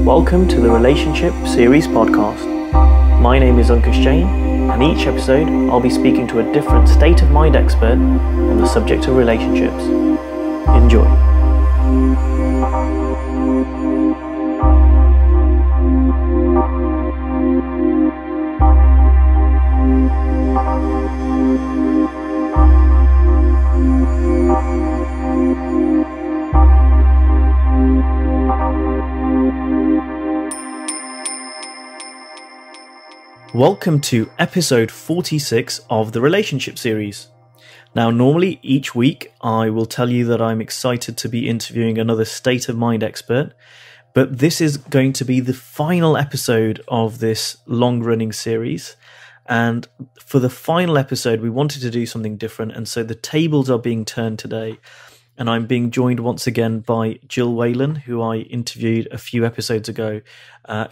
Welcome to the Relationship Series podcast. My name is Ankush Jain, and each episode I'll be speaking to a different state of mind expert on the subject of relationships. Enjoy. Welcome to episode 46 of the Relationship Series. Now, normally each week I will tell you that I'm excited to be interviewing another state of mind expert, but this is going to be the final episode of this long-running series. And for the final episode, we wanted to do something different, and so the tables are being turned today. And I'm being joined once again by Jill Whalen, who I interviewed a few episodes ago,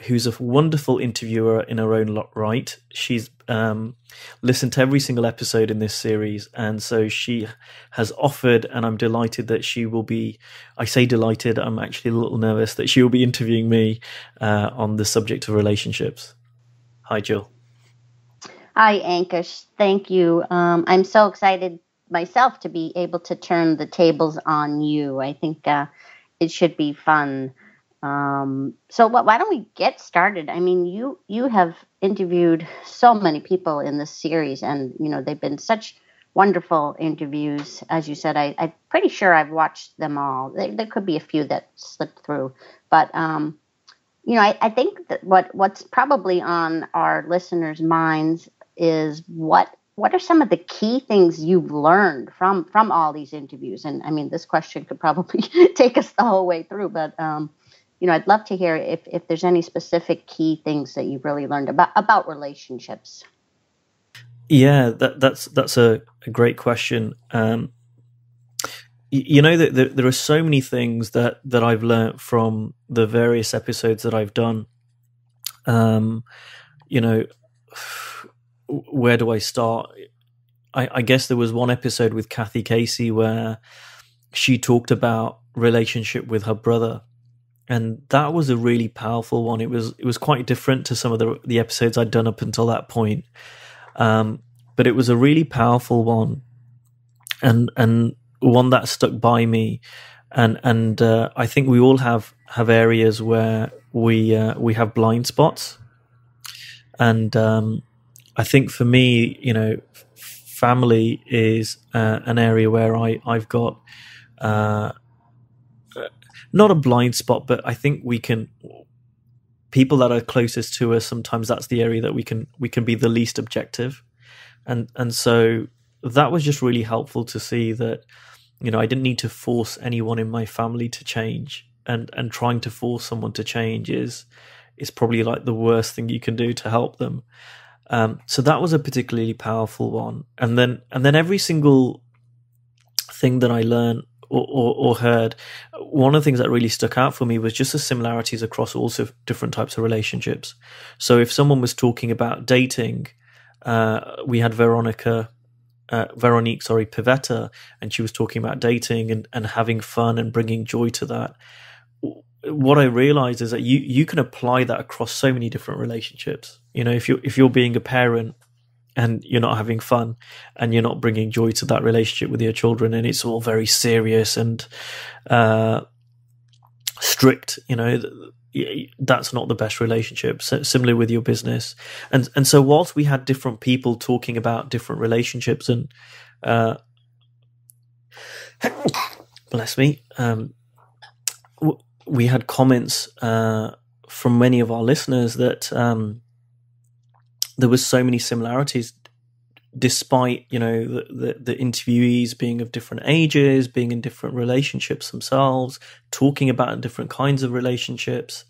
who's a wonderful interviewer in her own right. She's listened to every single episode in this series, and so she has offered, and I'm delighted that she will be, I say delighted, I'm actually a little nervous that she will be interviewing me on the subject of relationships. Hi, Jill. Hi, Ankush. Thank you. I'm so excited myself to be able to turn the tables on you. I think it should be fun. So why don't we get started? I mean, you have interviewed so many people in this series, and they've been such wonderful interviews. As you said, I'm pretty sure I've watched them all. There could be a few that slipped through, but I think that what's probably on our listeners' minds is what are some of the key things you've learned from all these interviews? And I mean, this question could probably take us the whole way through, but I'd love to hear if there's any specific key things that you've really learned about relationships. Yeah, that's a great question. That there are so many things that I've learned from the various episodes that I've done. Where do I start? I guess there was one episode with Kathy Casey where she talked about relationship with her brother, and that was a really powerful one. It was quite different to some of the episodes I'd done up until that point, but it was a really powerful one, and one that stuck by me. And I think we all have areas where we have blind spots, and I think for me, family is an area where I've got not a blind spot, but I think people that are closest to us, sometimes that's the area that we can be the least objective, and so that was just really helpful to see that I didn't need to force anyone in my family to change, and trying to force someone to change is probably like the worst thing you can do to help them. So that was a particularly powerful one. And then every single thing that I learned or heard, one of the things that really stuck out for me was just the similarities across all different types of relationships. So if someone was talking about dating, we had Veronique Pivetta, and she was talking about dating and having fun and bringing joy to that. What I realized is that you can apply that across so many different relationships. If you're being a parent and you're not having fun and you're not bringing joy to that relationship with your children, and it's all very serious and strict, that's not the best relationship. So similarly with your business, and so whilst we had different people talking about different relationships, and bless me, we had comments from many of our listeners that there was so many similarities, despite the interviewees being of different ages, being in different relationships themselves, talking about different kinds of relationships.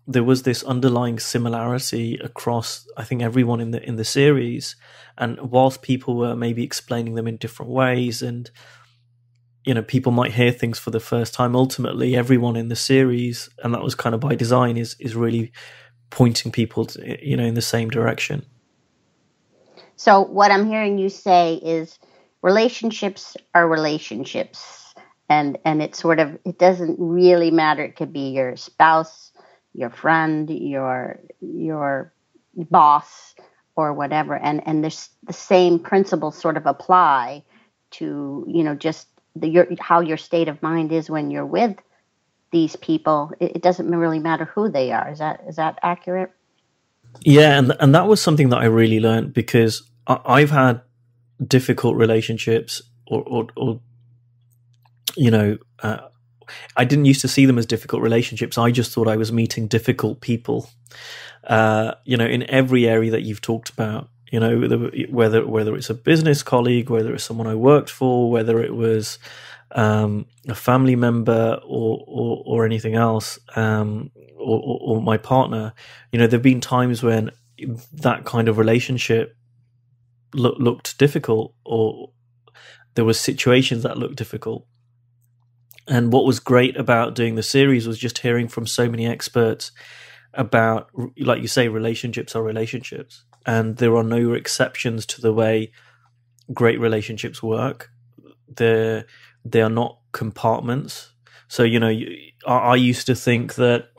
There was this underlying similarity across, I think, everyone in the series. And whilst people were maybe explaining them in different ways, and people might hear things for the first time, ultimately everyone in the series, and that was kind of by design, is really pointing people to, in the same direction. So what I'm hearing you say is relationships are relationships, and it's sort of, it doesn't really matter. It could be your spouse, your friend, your boss, or whatever, and there's the same principles sort of apply to, just how your state of mind is when you're with these people. It doesn't really matter who they are. Is that accurate? Yeah, and that was something that I really learned, because I've had difficult relationships, or I didn't used to see them as difficult relationships. I just thought I was meeting difficult people. In every area that you've talked about, whether it's a business colleague, whether it's someone I worked for, whether it was a family member, or anything else, or my partner. There've been times when that kind of relationship looked difficult, or there were situations that looked difficult. And what was great about doing the series was just hearing from so many experts about, like you say, relationships are relationships, and there are no exceptions to the way great relationships work. They are not compartments. So, I used to think that,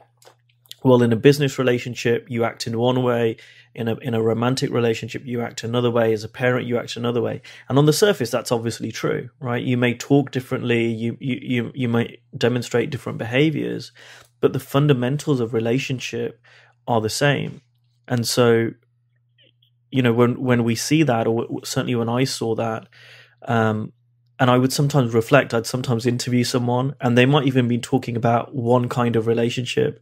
well, in a business relationship, you act in one way. In a romantic relationship, you act another way. As a parent, you act another way. And on the surface, that's obviously true, right? You may talk differently. You might demonstrate different behaviors, but the fundamentals of relationship are the same. And so, when we see that, or certainly when I saw that, and I would sometimes reflect, I'd sometimes interview someone, and they might even be talking about one kind of relationship,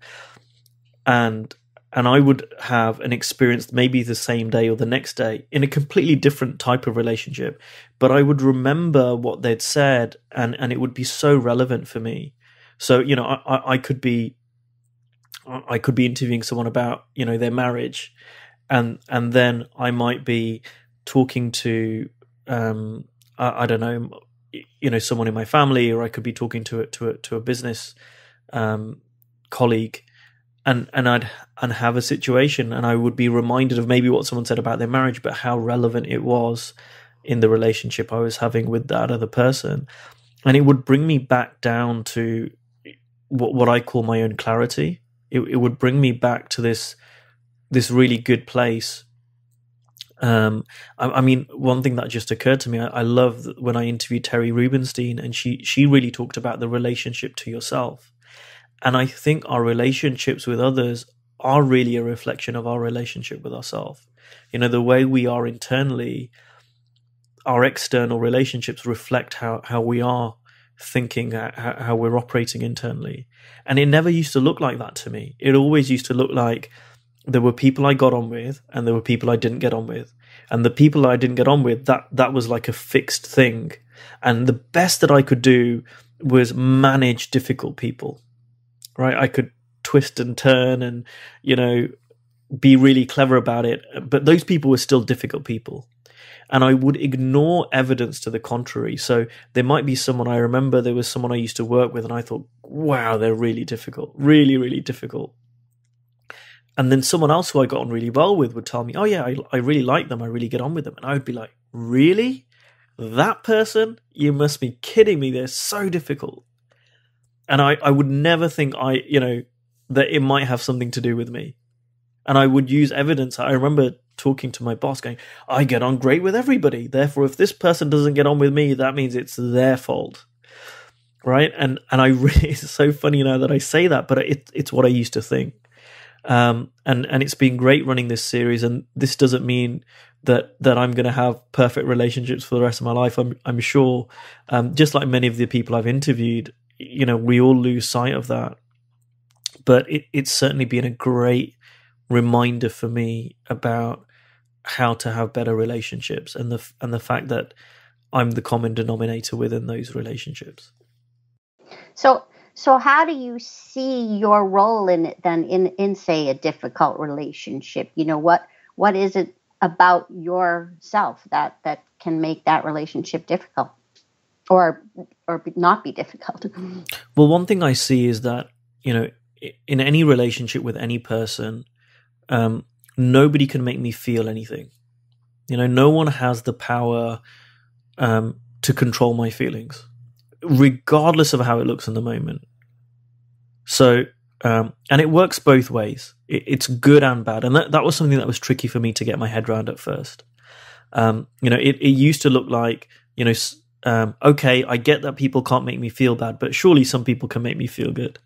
and I would have an experience maybe the same day or the next day in a completely different type of relationship, but I would remember what they'd said, and it would be so relevant for me. So, I could be interviewing someone about, their marriage, and then I might be talking to, I don't know, someone in my family, or I could be talking to a business colleague, and I'd have a situation, and I would be reminded of maybe what someone said about their marriage, but how relevant it was in the relationship I was having with that other person. And it would bring me back down to what I call my own clarity. It would bring me back to this really good place. I mean, one thing that just occurred to me, I love when I interviewed Terry Rubenstein, and she really talked about the relationship to yourself. And I think our relationships with others are really a reflection of our relationship with ourselves. The way we are internally, our external relationships reflect how we are thinking, how we're operating internally. And it never used to look like that to me. It always used to look like there were people I got on with, and there were people I didn't get on with. And the people I didn't get on with, that was like a fixed thing. And the best that I could do was manage difficult people. Right, I could twist and turn and, be really clever about it. But those people were still difficult people. And I would ignore evidence to the contrary. So there might be someone, I remember there was someone I used to work with, and I thought, wow, they're really difficult, really, really difficult. And then someone else who I got on really well with would tell me, oh yeah, I really like them, I really get on with them. And I would be like, really? That person? You must be kidding me, they're so difficult. And I would never think that it might have something to do with me. And I would use evidence. I remember talking to my boss going, I get on great with everybody. Therefore, if this person doesn't get on with me, that means it's their fault. Right? And I really, it's so funny now that I say that, but it's what I used to think. And it's been great running this series. And this doesn't mean that I'm going to have perfect relationships for the rest of my life. I'm sure, just like many of the people I've interviewed, we all lose sight of that. But it's certainly been a great reminder for me about how to have better relationships, and the fact that I'm the common denominator within those relationships. So how do you see your role in it then, in say a difficult relationship? What is it about yourself that can make that relationship difficult? Or not be difficult? Well, one thing I see is that, in any relationship with any person, nobody can make me feel anything. No one has the power to control my feelings, regardless of how it looks in the moment. So, and it works both ways. It's good and bad. And that was something that was tricky for me to get my head around at first. It used to look like, okay, I get that people can't make me feel bad, but surely some people can make me feel good.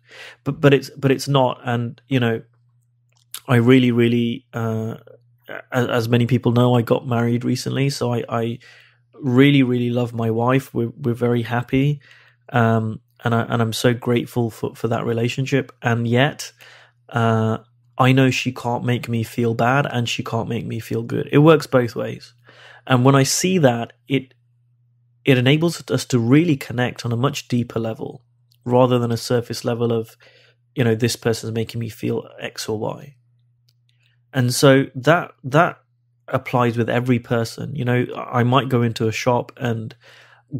But it's not. And, I really, really, as many people know, I got married recently. So I really, really love my wife. We're very happy. And I'm so grateful for that relationship. And yet, I know she can't make me feel bad and she can't make me feel good. It works both ways. And when I see that, it enables us to really connect on a much deeper level rather than a surface level of, this person's making me feel X or Y. And so that applies with every person. I might go into a shop and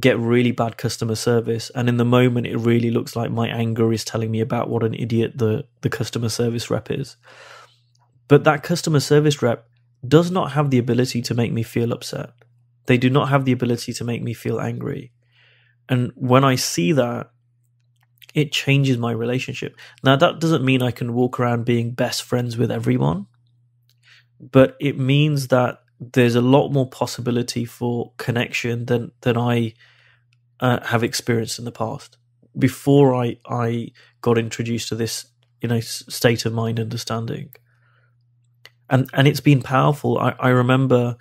get really bad customer service, and in the moment it really looks like my anger is telling me about what an idiot the customer service rep is. But that customer service rep does not have the ability to make me feel upset. They do not have the ability to make me feel angry. And when I see that, it changes my relationship. Now, that doesn't mean I can walk around being best friends with everyone, but it means that there's a lot more possibility for connection than I have experienced in the past. Before I got introduced to this, state of mind understanding, and it's been powerful. I remember,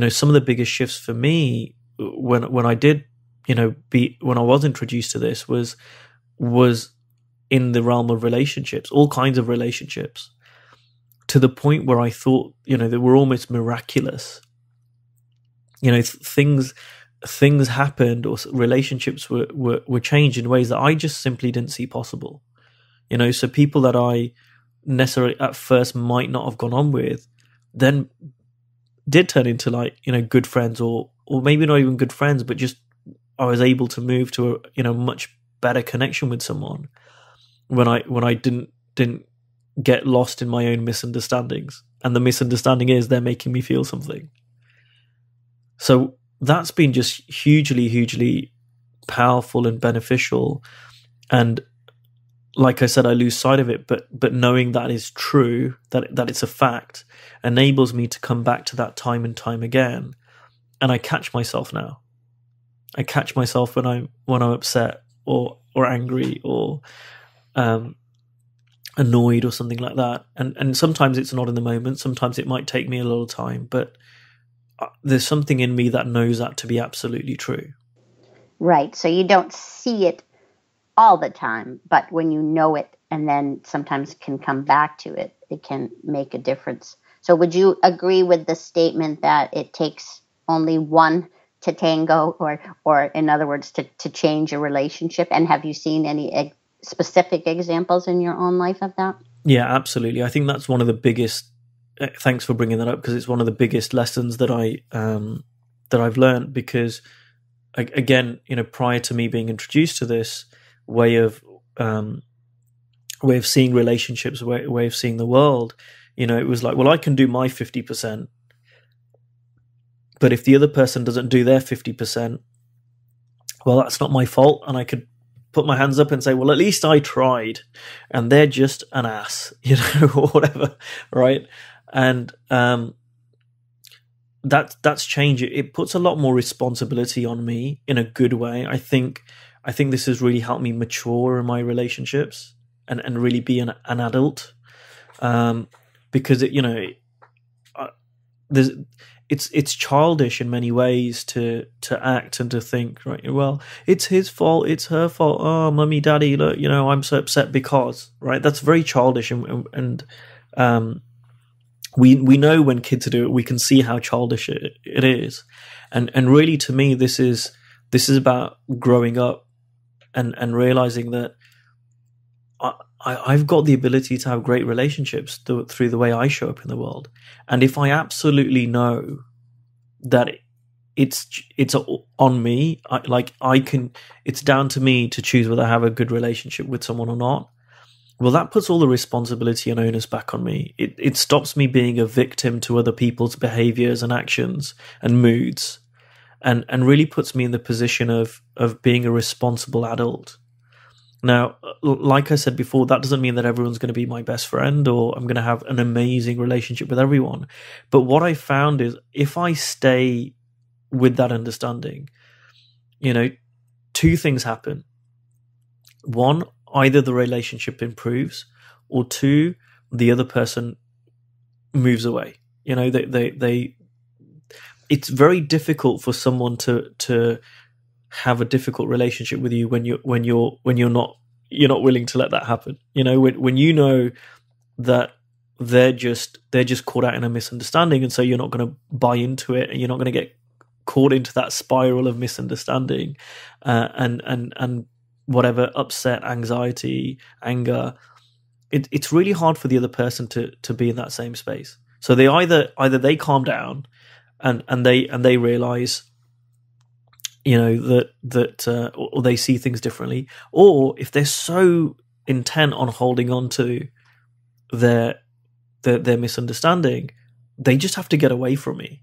some of the biggest shifts for me when I did, when I was introduced to this was in the realm of relationships, all kinds of relationships. To the point where I thought, they were almost miraculous. Things happened, or relationships were changed in ways that I just simply didn't see possible. So people that I necessarily at first might not have gone on with, then did turn into good friends, or maybe not even good friends, but just I was able to move to a much better connection with someone when I didn't get lost in my own misunderstandings. And the misunderstanding is they're making me feel something. So that's been just hugely, hugely powerful and beneficial. And like I said, I lose sight of it, but knowing that is true, that it's a fact, enables me to come back to that time and time again. And I catch myself now. I catch myself when I'm upset or angry or annoyed or something like that. And sometimes it's not in the moment. Sometimes it might take me a little time, but there's something in me that knows that to be absolutely true. Right. So you don't see it all the time, but when you know it and then sometimes can come back to it, it can make a difference. So would you agree with the statement that it takes only one to tango, or in other words, to change a relationship? And have you seen any specific examples in your own life of that? Yeah, absolutely. I think that's one of the biggest. Thanks for bringing that up, because it's one of the biggest lessons that I've learned. Because again, prior to me being introduced to this way of seeing relationships, way of seeing the world, it was like, well, I can do my 50%, but if the other person doesn't do their 50%, well, that's not my fault, and I could put my hands up and say, well, at least I tried, and they're just an ass, or whatever, right? And that's changed. It puts a lot more responsibility on me in a good way. I think this has really helped me mature in my relationships and really be an adult, because it's childish in many ways to act and to think, right, well, it's his fault, it's her fault, oh, mummy, daddy, look, I'm so upset because, right? That's very childish, and we know when kids do it, we can see how childish it is, and really, to me, this is about growing up and realizing that I've got the ability to have great relationships through the way I show up in the world. And if I absolutely know that it's on me, it's down to me to choose whether I have a good relationship with someone or not. Well, that puts all the responsibility and onus back on me. It stops me being a victim to other people's behaviors and actions and moods. and really puts me in the position of being a responsible adult. Now, like I said before, that doesn't mean that everyone's going to be my best friend or I'm going to have an amazing relationship with everyone. But what I found is if I stay with that understanding, two things happen. One, either the relationship improves, or two, the other person moves away. It's very difficult for someone to have a difficult relationship with you when you're not willing to let that happen. When you know that they're just caught out in a misunderstanding, and so you're not going to buy into it, and you're not going to get caught into that spiral of misunderstanding, and whatever upset, anxiety, anger. It's really hard for the other person to be in that same space. So they either they calm down and they realize, that or they see things differently, or if they're so intent on holding on to their misunderstanding, they just have to get away from me,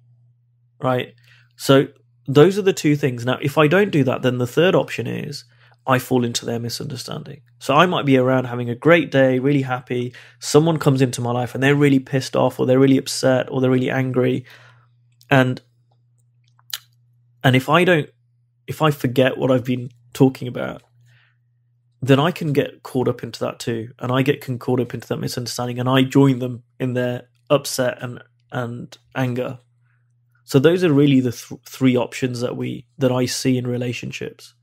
right? So those are the two things. Now, if I don't do that, then the third option is I fall into their misunderstanding. So I might be around having a great day, really happy. Someone comes into my life and they're really pissed off, or they're really upset, or they're really angry. And if I forget what I've been talking about, then I can get caught up into that too. And I get caught up into that misunderstanding, and I join them in their upset and anger. So those are really the three options that I see in relationships.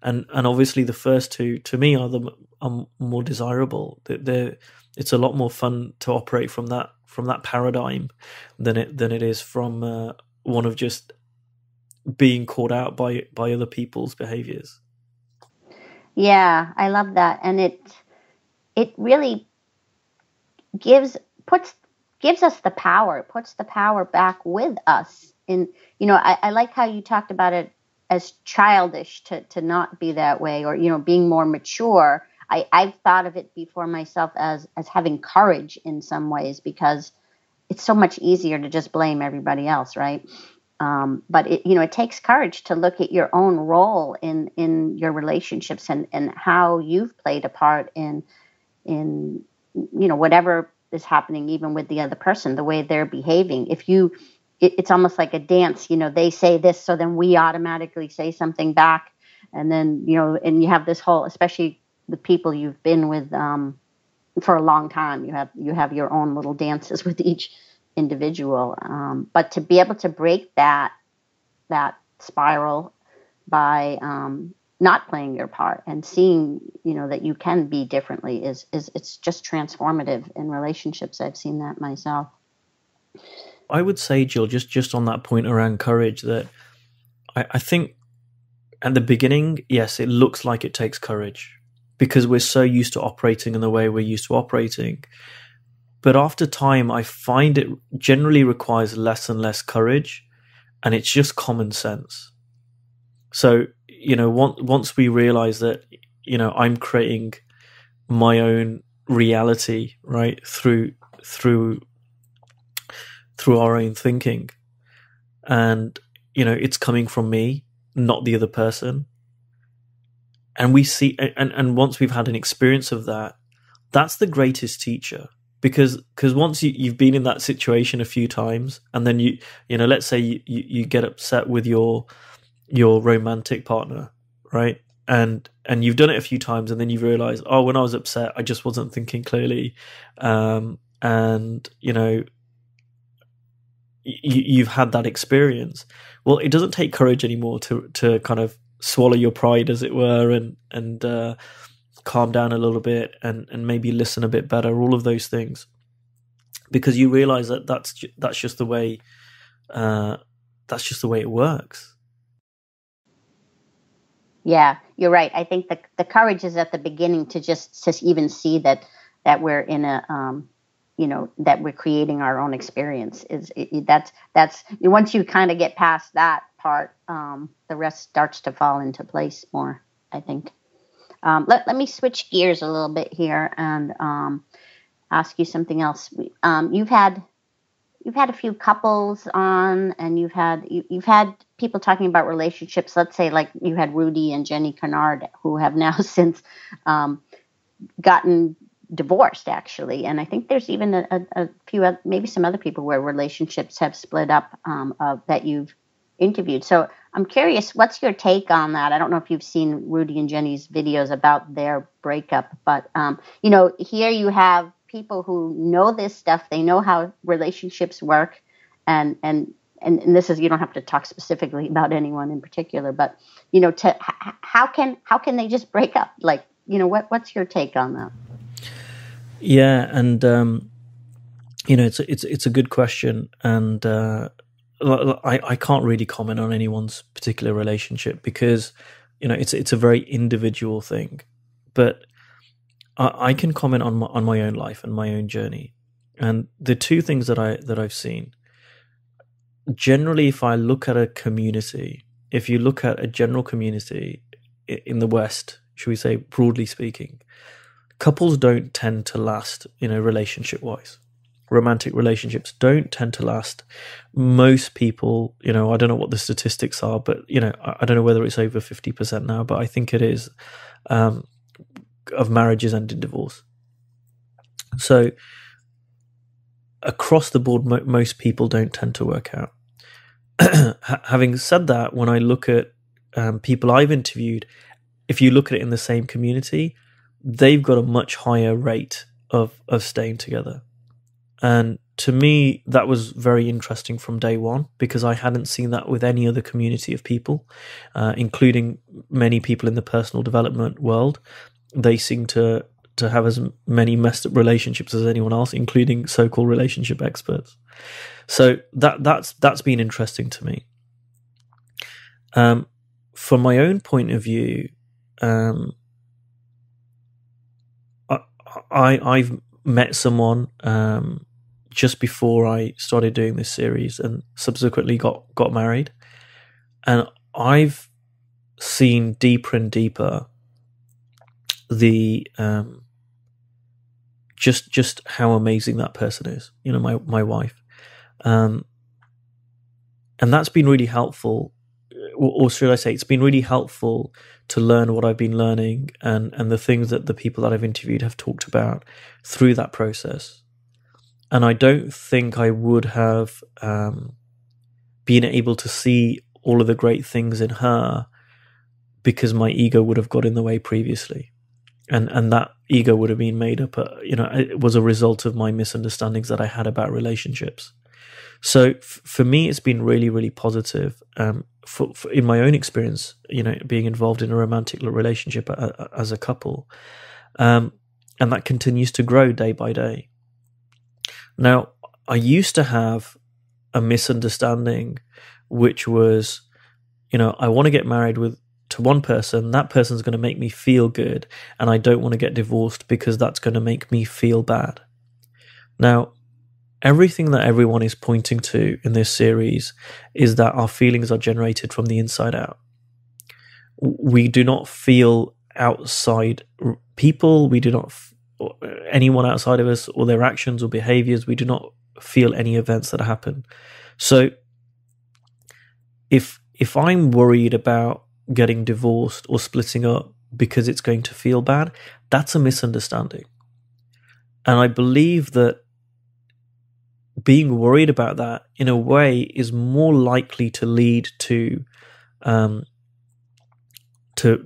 And obviously the first two, to me, are more desirable. It's a lot more fun to operate from that paradigm than it is from one of just being caught out by other people's behaviors. Yeah, I love that. And it really gives us the power. It puts the power back with us. And, I like how you talked about it as childish to not be that way, or, being more mature. I've thought of it before myself as having courage in some ways, because it's so much easier to just blame everybody else, right? But it takes courage to look at your own role in your relationships and how you've played a part in whatever is happening, even with the other person, the way they're behaving. It's almost like a dance, they say this, so then we automatically say something back. And then, and you have this whole, especially the people you've been with for a long time, you have your own little dances with each individual. But to be able to break that spiral by not playing your part and seeing, that you can be differently it's just transformative in relationships. I've seen that myself. I would say, Jill, just on that point around courage, that I think at the beginning, yes, it looks like it takes courage because we're so used to operating in the way we're used to operating. But after time, I find it generally requires less and less courage, and it's just common sense. So, once we realize that, I'm creating my own reality, right, through our own thinking, and it's coming from me, not the other person, and we see, and once we've had an experience of that, that's the greatest teacher, because once you've been in that situation a few times, and then let's say you get upset with your romantic partner, right, and you've done it a few times, and then you realize, oh, when I was upset, I just wasn't thinking clearly, and you've had that experience. Well, it doesn't take courage anymore to kind of swallow your pride, as it were, and calm down a little bit and maybe listen a bit better, all of those things, because you realize that that's just the way it works. Yeah, you're right. I think the courage is at the beginning to even see that we're in a that we're creating our own experience. That's once you kind of get past that part, the rest starts to fall into place more, I think. Let me switch gears a little bit here and ask you something else. You've had you've had a few couples on, and you've had people talking about relationships. Let's say like you had Rudy and Jenny Kennard, who have now since gotten divorced, actually. And I think there's even a few other, maybe some other people where relationships have split up that you've interviewed. So I'm curious, what's your take on that? I don't know if you've seen Rudy and Jenny's videos about their breakup, but here you have people who know this stuff. They know how relationships work, and this is, you don't have to talk specifically about anyone in particular, but how can they just break up? Like, what's your take on that? Yeah, and it's a good question, and I can't really comment on anyone's particular relationship because it's a very individual thing, but I can comment on my own life and my own journey, and the two things that I've seen. Generally, if I look at a community, if you look at a general community in the West, should we say, broadly speaking, couples don't tend to last, relationship-wise. Romantic relationships don't tend to last. Most people, I don't know what the statistics are, but, I don't know whether it's over 50% now, but I think it is, of marriages end in divorce. So across the board, most people don't tend to work out. Having said that, when I look at people I've interviewed, if you look at it in the same community, they've got a much higher rate of staying together. And to me, that was very interesting from day one, because I hadn't seen that with any other community of people, including many people in the personal development world. They seem to have as many messed up relationships as anyone else, including so-called relationship experts. So that's been interesting to me. From my own point of view, I've met someone just before I started doing this series, and subsequently got married, and I've seen deeper and deeper the just how amazing that person is, my wife, and that's been really helpful, or should I say, it's been really helpful to learn what I've been learning and the things that the people that I've interviewed have talked about through that process. And I don't think I would have been able to see all of the great things in her because my ego would have got in the way previously. And that ego would have been made up, it was a result of my misunderstandings that I had about relationships. So for me, it's been really, really positive. For in my own experience, being involved in a romantic relationship as a couple, and that continues to grow day by day. Now, I used to have a misunderstanding, which was, I want to get married to one person. That person's going to make me feel good, and I don't want to get divorced because that's going to make me feel bad. Now, everything that everyone is pointing to in this series is that our feelings are generated from the inside out. We do not feel outside people. We do not anyone outside of us or their actions or behaviors. We do not feel any events that happen. So if I'm worried about getting divorced or splitting up because it's going to feel bad, that's a misunderstanding. And I believe that being worried about that in a way is more likely to lead to a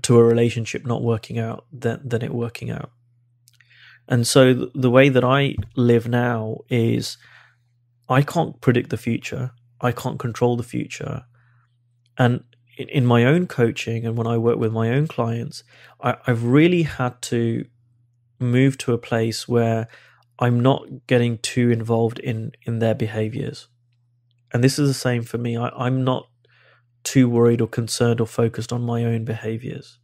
relationship not working out than it working out. And so the way that I live now is I can't predict the future. I can't control the future. And in my own coaching and when I work with my own clients, I've really had to move to a place where I'm not getting too involved in their behaviors. And this is the same for me. I'm not too worried or concerned or focused on my own behaviors.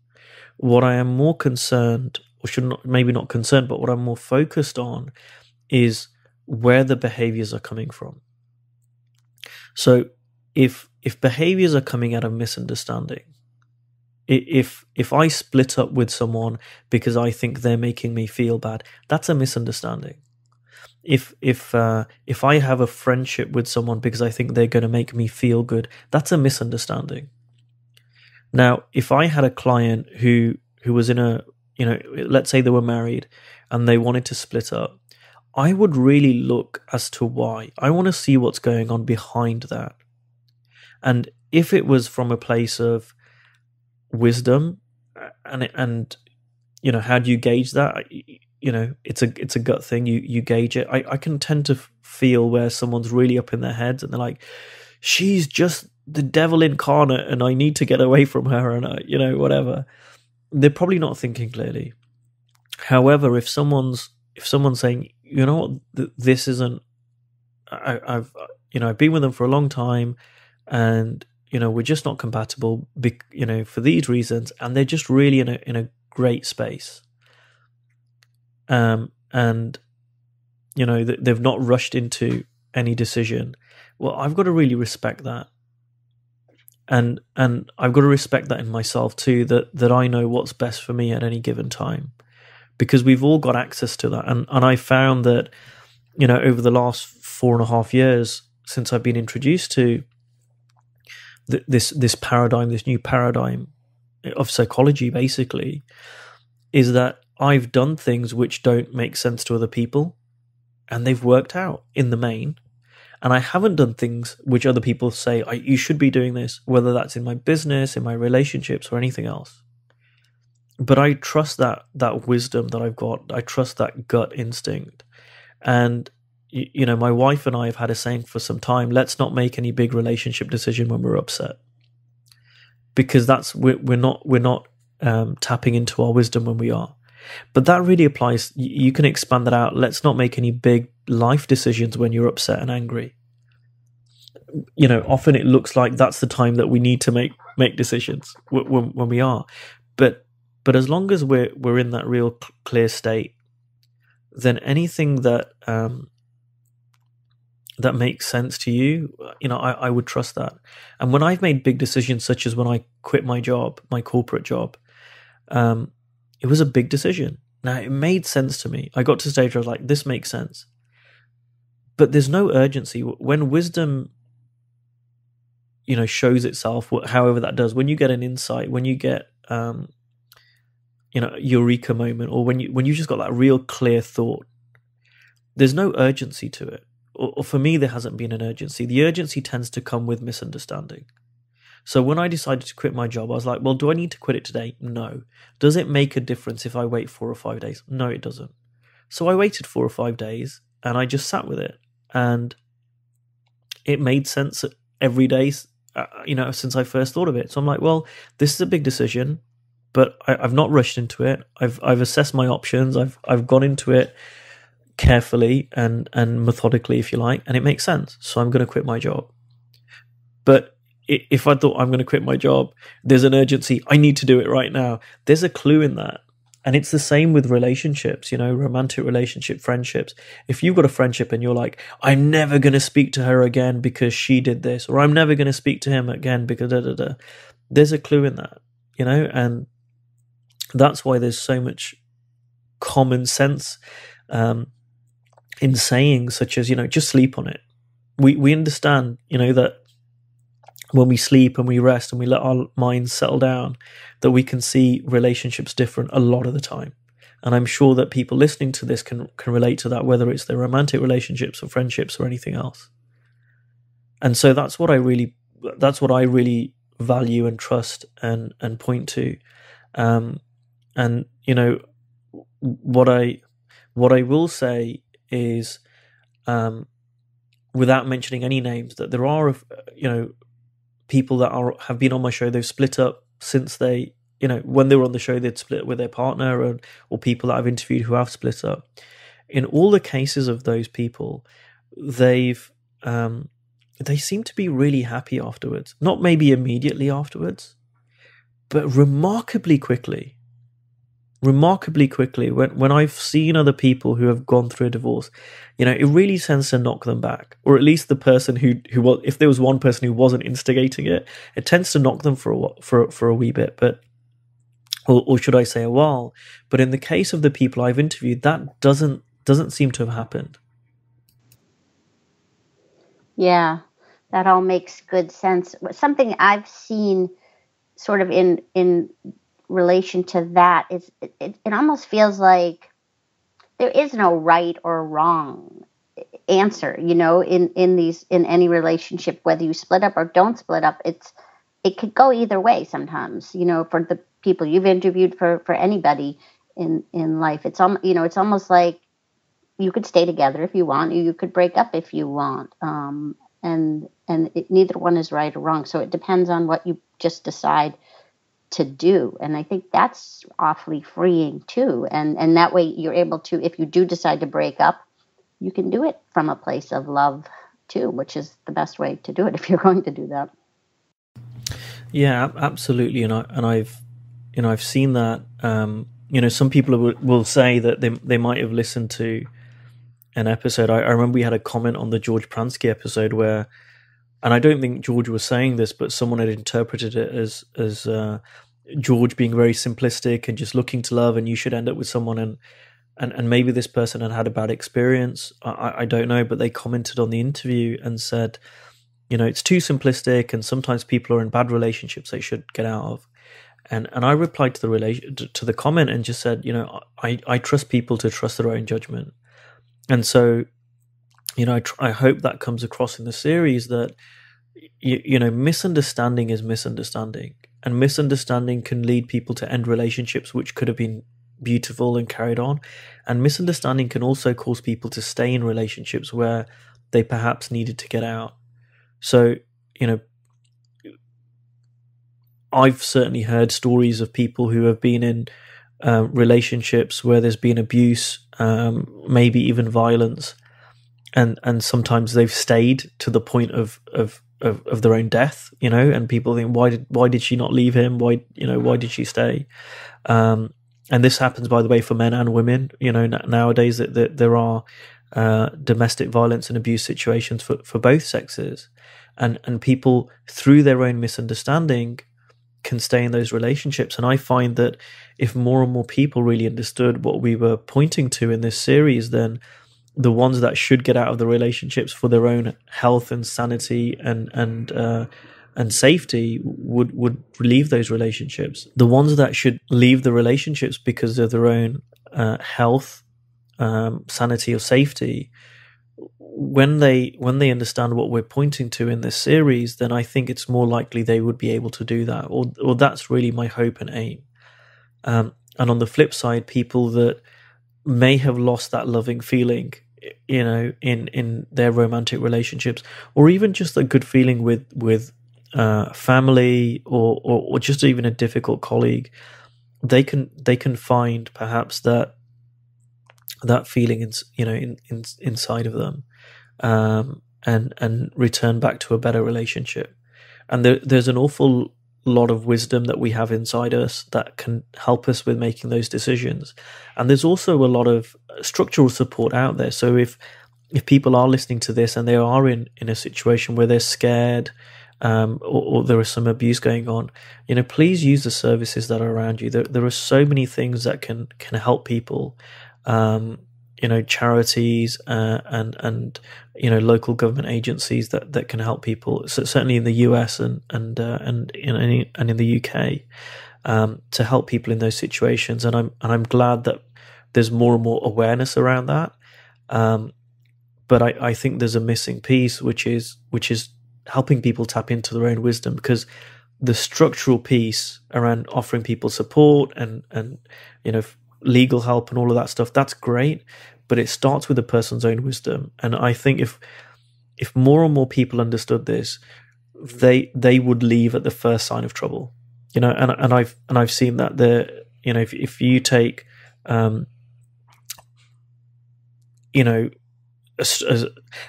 What I am more concerned, or maybe not concerned, but what I'm more focused on is where the behaviors are coming from. So if behaviors are coming out of misunderstanding, if I split up with someone because I think they're making me feel bad, that's a misunderstanding. if I have a friendship with someone because I think they're going to make me feel good, that's a misunderstanding. Now, if I had a client who was in a, let's say they were married and they wanted to split up, I would really look as to why. I want to see what's going on behind that. And if it was from a place of wisdom, and how do you gauge that? It's a gut thing. You gauge it. I can tend to feel where someone's really up in their heads and they're like, she's just the devil incarnate and I need to get away from her, and whatever. They're probably not thinking clearly. However, if someone's saying, you know what, this isn't, I've been with them for a long time, and we're just not compatible, for these reasons, and they're just really in a great space, and they've not rushed into any decision. Well, I've got to really respect that, and I've got to respect that in myself too, that I know what's best for me at any given time, because we've all got access to that. And I found that, over the last 4.5 years since I've been introduced to this paradigm, this new paradigm of psychology, basically, is that I've done things which don't make sense to other people, and they've worked out in the main. And I haven't done things which other people say, you should be doing this, whether that's in my business, in my relationships, or anything else. But I trust that wisdom that I've got. I trust that gut instinct. And, my wife and I have had a saying for some time: let's not make any big relationship decision when we're upset, because we're not tapping into our wisdom when we are. But that really applies. You can expand that out. Let's not make any big life decisions when you're upset and angry. Often it looks like that's the time that we need to make decisions when we are. But as long as we're in that real clear state, then anything that that makes sense to you, I would trust that. And when I've made big decisions, such as when I quit my job, my corporate job, it was a big decision. Now, it made sense to me. I got to a stage where I was like, this makes sense. But there's no urgency. When wisdom, shows itself, however that does, when you get an insight, when you get, eureka moment, or when you just got that real clear thought, there's no urgency to it. Or for me, there hasn't been an urgency. The urgency tends to come with misunderstanding. So when I decided to quit my job, I was like, well, do I need to quit it today? No. Does it make a difference if I wait 4 or 5 days? No, it doesn't. So I waited 4 or 5 days and I just sat with it. And it made sense every day, since I first thought of it. So I'm like, well, this is a big decision, but I've not rushed into it. I've assessed my options. I've gone into it carefully and methodically, if you like, and it makes sense. So I'm going to quit my job. But if I thought I'm going to quit my job, there's an urgency, I need to do it right now. There's a clue in that. And it's the same with relationships, romantic relationship, friendships. If you've got a friendship and you're like, I'm never going to speak to her again because she did this, or I'm never going to speak to him again because there's a clue in that, and that's why there's so much common sense in saying, such as, just sleep on it. We understand, that when we sleep and we rest and we let our minds settle down, that we can see relationships different a lot of the time. And I'm sure that people listening to this can relate to that, whether it's their romantic relationships or friendships or anything else. And so that's what I really value and trust and point to. And what I will say is, without mentioning any names, that there are people that have been on my show. They've split up since they, when they were on the show, they'd split with their partner, or people that I've interviewed who have split up. In all the cases of those people, they seem to be really happy afterwards. Not maybe immediately afterwards, but remarkably quickly. When I've seen other people who have gone through a divorce, it really tends to knock them back, or at least the person who was, if there was one person who wasn't instigating it, it tends to knock them for a wee bit, but or should I say a while. But in the case of the people I've interviewed, that doesn't seem to have happened. Yeah, that all makes good sense. Something I've seen sort of in relation to that is it almost feels like there is no right or wrong answer, you know, in any relationship, whether you split up or don't split up. It could go either way sometimes, you know, for the people you've interviewed, for anybody in life. It's almost like you could stay together if you want, you could break up if you want. Neither one is right or wrong. So it depends on what you just decide to do. And I think that's awfully freeing too. And that way you're able to, if you do decide to break up, you can do it from a place of love too, which is the best way to do it if you're going to do that. Yeah, absolutely. And I've seen that. Some people will say that they might have listened to an episode. I remember we had a comment on the George Pransky episode where, and I don't think George was saying this, but someone had interpreted it as George being very simplistic and just looking to love, and you should end up with someone, and maybe this person had a bad experience. I don't know, but they commented on the interview and said, it's too simplistic, and sometimes people are in bad relationships they should get out of. And I replied to the comment and just said, I trust people to trust their own judgment. And so, I hope that comes across in the series that, misunderstanding is misunderstanding, and misunderstanding can lead people to end relationships which could have been beautiful and carried on. And misunderstanding can also cause people to stay in relationships where they perhaps needed to get out. So, I've certainly heard stories of people who have been in relationships where there's been abuse, maybe even violence, and sometimes they've stayed to the point of their own death, and people think, why did she not leave him? Why did she stay? And this happens, by the way, for men and women. Nowadays that there are domestic violence and abuse situations for both sexes, and people through their own misunderstanding can stay in those relationships. And I find that if more and more people really understood what we were pointing to in this series, then the ones that should get out of the relationships for their own health and sanity and safety would leave those relationships. The ones that should leave the relationships because of their own health, sanity or safety, when they understand what we're pointing to in this series, then I think it's more likely they would be able to do that, or that's really my hope and aim. And on the flip side, people that may have lost that loving feeling, in their romantic relationships, or even just a good feeling with family, or just even a difficult colleague, they can find perhaps that feeling inside of them, and return back to a better relationship. And there's an awful lot of wisdom that we have inside us that can help us with making those decisions. And there's also a lot of structural support out there. So if people are listening to this and they are in a situation where they're scared, or there is some abuse going on, please use the services that are around you. There are so many things that can help people. Charities and local government agencies that can help people. So certainly in the US and in the UK, to help people in those situations. And I'm glad that there's more and more awareness around that. But I think there's a missing piece, which is helping people tap into their own wisdom, because the structural piece around offering people support and legal help and all of that stuff, that's great, but it starts with a person's own wisdom. And I think if more and more people understood this, they would leave at the first sign of trouble. And I've seen that if you take and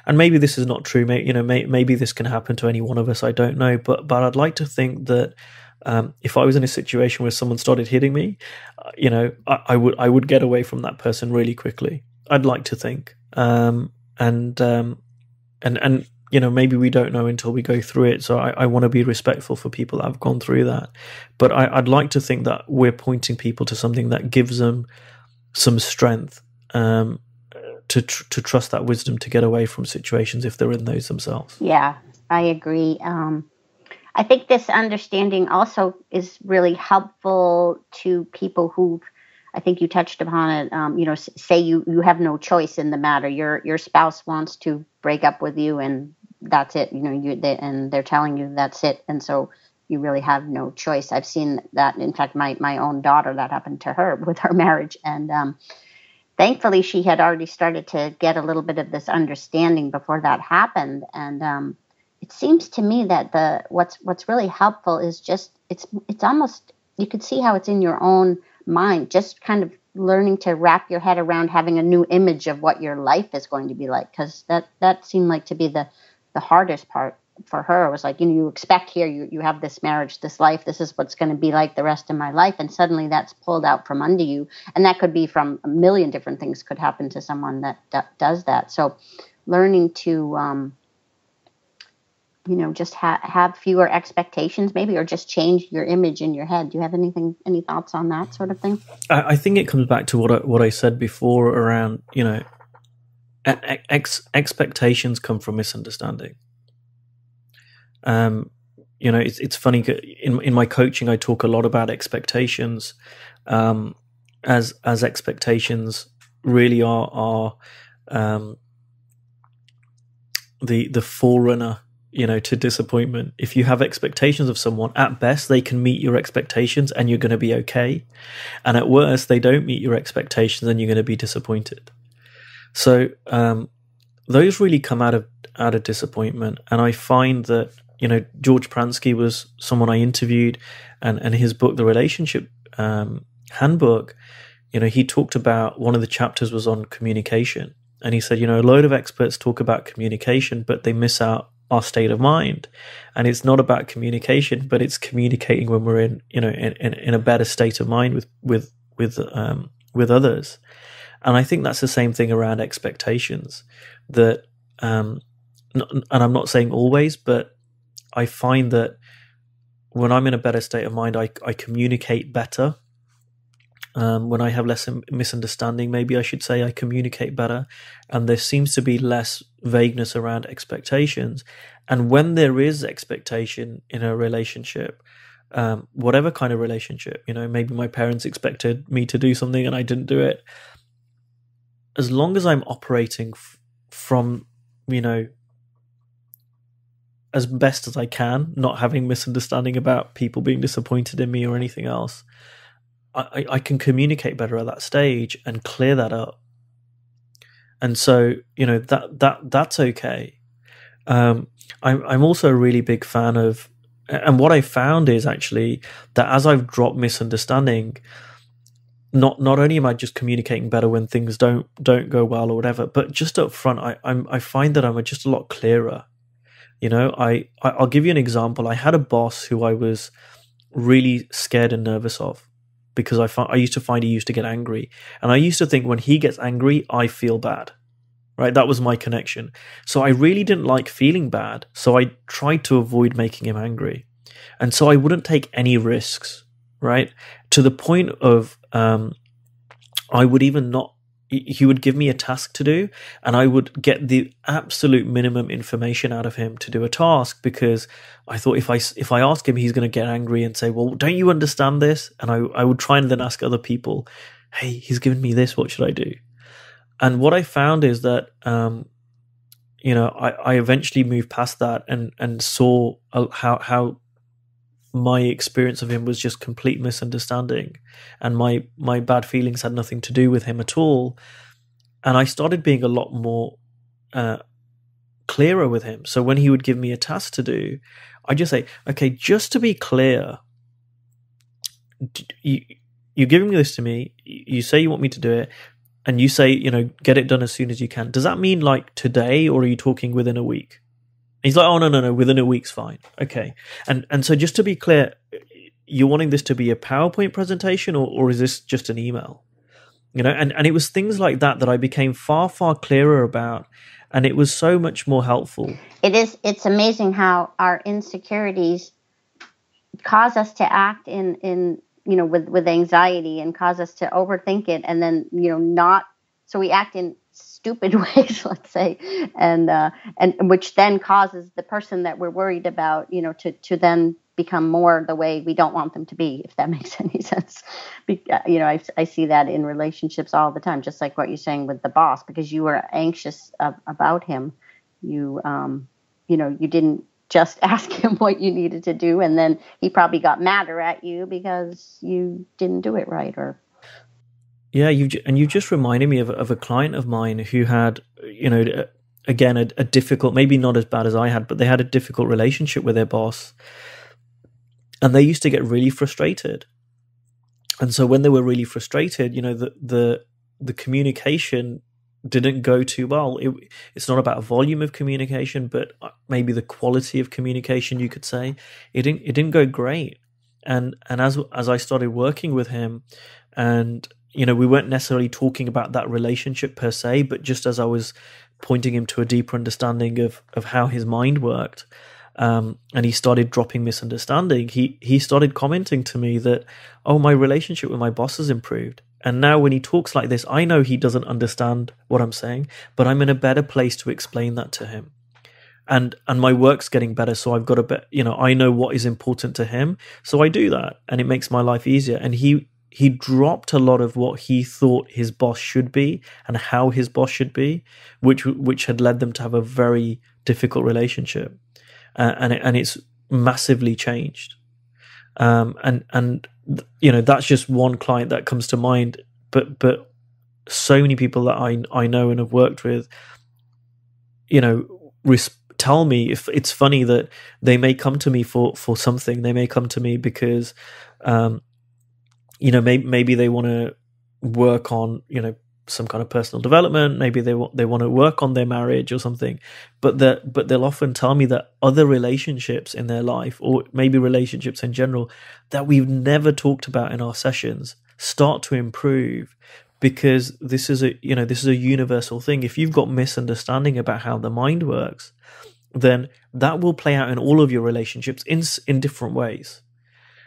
maybe this is not true, maybe this can happen to any one of us, I don't know, but I'd like to think that if I was in a situation where someone started hitting me, I would get away from that person really quickly. I'd like to think, and maybe we don't know until we go through it. So I want to be respectful for people that have gone through that, but I'd like to think that we're pointing people to something that gives them some strength, to trust that wisdom to get away from situations if they're in those themselves. Yeah, I agree. I think this understanding also is really helpful to people who, I think you touched upon it. Say you have no choice in the matter. Your spouse wants to break up with you, and that's it. And they're telling you that's it, and so you really have no choice. I've seen that. In fact, my own daughter, that happened to her with her marriage, and thankfully she had already started to get a little bit of this understanding before that happened, and it seems to me that what's really helpful is just it's almost, you could see how it's in your own mind, just kind of learning to wrap your head around having a new image of what your life is going to be like, because that seemed like to be the hardest part for her. It was like, you expect here you have this marriage, this life, this is what's going to be like the rest of my life, and suddenly that's pulled out from under you, and that could be from a million different things could happen to someone that does that. So learning to just have fewer expectations maybe, or just change your image in your head. Do you have any thoughts on that sort of thing? I think it comes back to what I said before around, expectations come from misunderstanding. It's funny, in my coaching I talk a lot about expectations, as expectations really are the forerunner to disappointment. If you have expectations of someone, at best they can meet your expectations and you're going to be okay, and at worst they don't meet your expectations and you're going to be disappointed. So those really come out of disappointment. And I find that George Pransky was someone I interviewed, and his book, The Relationship Handbook, he talked about, one of the chapters was on communication, and he said, a load of experts talk about communication, but they miss out our state of mind. And it's not about communication, but it's communicating when we're in a better state of mind with others. And I think that's the same thing around expectations, that and I'm not saying always, but I find that when I'm in a better state of mind, I communicate better. When I have less misunderstanding, maybe I should say, I communicate better, and there seems to be less vagueness around expectations. And when there is expectation in a relationship, whatever kind of relationship, maybe my parents expected me to do something and I didn't do it. As long as I'm operating from, as best as I can, not having misunderstanding about people being disappointed in me or anything else, I can communicate better at that stage and clear that up. And so, that's okay. I'm also a really big fan of, and what I found is actually that as I've dropped misunderstanding, not only am I just communicating better when things don't go well or whatever, but just up front, I find that I'm just a lot clearer. I'll give you an example. I had a boss who I was really scared and nervous of, because I used to find he used to get angry, and I used to think when he gets angry, I feel bad. Right? That was my connection. So I really didn't like feeling bad. So I tried to avoid making him angry, and so I wouldn't take any risks. Right? To the point of I would even not. He would give me a task to do, and I would get the absolute minimum information out of him to do a task, because I thought if I ask him, he's going to get angry and say, well, don't you understand this? And I would try and then ask other people, hey, he's given me this, what should I do? And what I found is that, I eventually moved past that and saw how my experience of him was just complete misunderstanding, and my bad feelings had nothing to do with him at all. And I started being a lot more clearer with him. So when he would give me a task to do, I just say, okay, just to be clear, you're giving this to me, you say you want me to do it, and you say, get it done as soon as you can. Does that mean like today, or are you talking within a week? He's like, oh, no, within a week's fine. Okay. And so just to be clear, you're wanting this to be a PowerPoint presentation, or is this just an email? And it was things like that I became far, far clearer about. And it was so much more helpful. It's amazing how our insecurities cause us to act in with anxiety, and cause us to overthink it. And then, so we act in stupid ways, let's say, and which then causes the person that we're worried about, to then become more the way we don't want them to be, if that makes any sense. I see that in relationships all the time, just like what you're saying with the boss, because you were anxious about him. You didn't just ask him what you needed to do, and then he probably got madder at you because you didn't do it right. Or yeah, you just reminded me of a client of mine who had, again, a difficult, maybe not as bad as I had, but they had a difficult relationship with their boss, and they used to get really frustrated. And so when they were really frustrated, the communication didn't go too well. It's not about volume of communication, but maybe the quality of communication, you could say. It didn't go great. And as I started working with him, and we weren't necessarily talking about that relationship per se, but just as I was pointing him to a deeper understanding of how his mind worked, and he started dropping misunderstanding, he started commenting to me that, oh, my relationship with my boss has improved. And now when he talks like this, I know he doesn't understand what I'm saying, but I'm in a better place to explain that to him. And my work's getting better, so I've got I know what is important to him, so I do that, and it makes my life easier. And he dropped a lot of what he thought his boss should be and how his boss should be, which had led them to have a very difficult relationship, and it's massively changed. That's just one client that comes to mind, but so many people that I know and have worked with, tell me, if it's funny that they may come to me for something. They may come to me because maybe they want to work on some kind of personal development. Maybe they want to work on their marriage or something, but they'll often tell me that other relationships in their life, or maybe relationships in general, that we've never talked about in our sessions, start to improve, because this is a universal thing. If you've got misunderstanding about how the mind works, then that will play out in all of your relationships in different ways.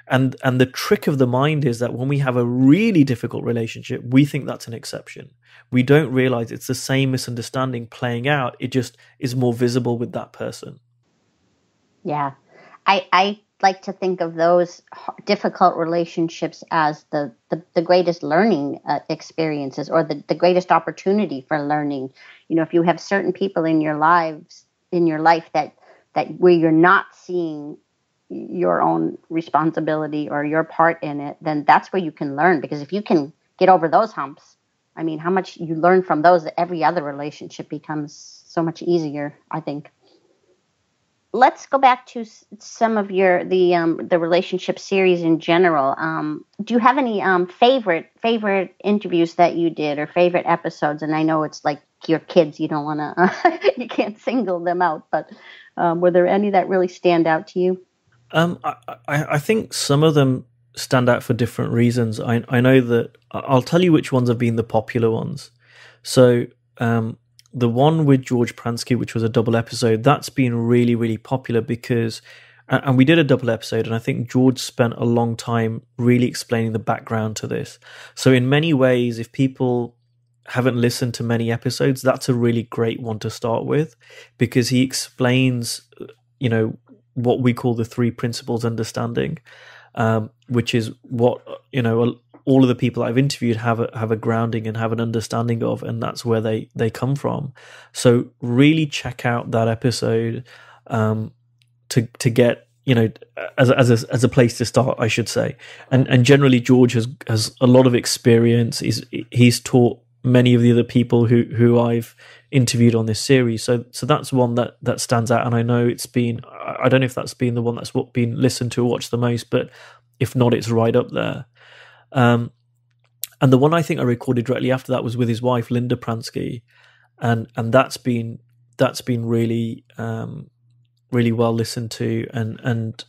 And the trick of the mind is that when we have a really difficult relationship, we think that's an exception. We don't realize it's the same misunderstanding playing out. It just is more visible with that person. Yeah. I like to think of those difficult relationships as the greatest learning experiences, or the greatest opportunity for learning. If you have certain people in your life that where you're not seeing your own responsibility or your part in it, then that's where you can learn. Because if you can get over those humps, I mean, how much you learn from those, every other relationship becomes so much easier, I think. Let's go back to some of the relationship series in general. Do you have any favorite interviews that you did, or favorite episodes? And I know it's like your kids, you don't want to, you can't single them out, but were there any that really stand out to you? I think some of them stand out for different reasons. I know that I'll tell you which ones have been the popular ones. So the one with George Pransky, which was a double episode, that's been really, really popular because, and we did a double episode, and I think George spent a long time really explaining the background to this. So in many ways, if people haven't listened to many episodes, that's a really great one to start with, because he explains, what we call the three principles understanding, which is what all of the people I've interviewed have a grounding and have an understanding of, and that's where they come from. So really check out that episode to get as a place to start, I should say. And generally George has a lot of experience. He's taught many of the other people who I've interviewed on this series. So that's one that stands out. And I know I don't know if that's been the one that's been listened to or watched the most, but if not, it's right up there. And the one I think I recorded directly after that was with his wife, Linda Pransky. And that's been really, really well listened to. And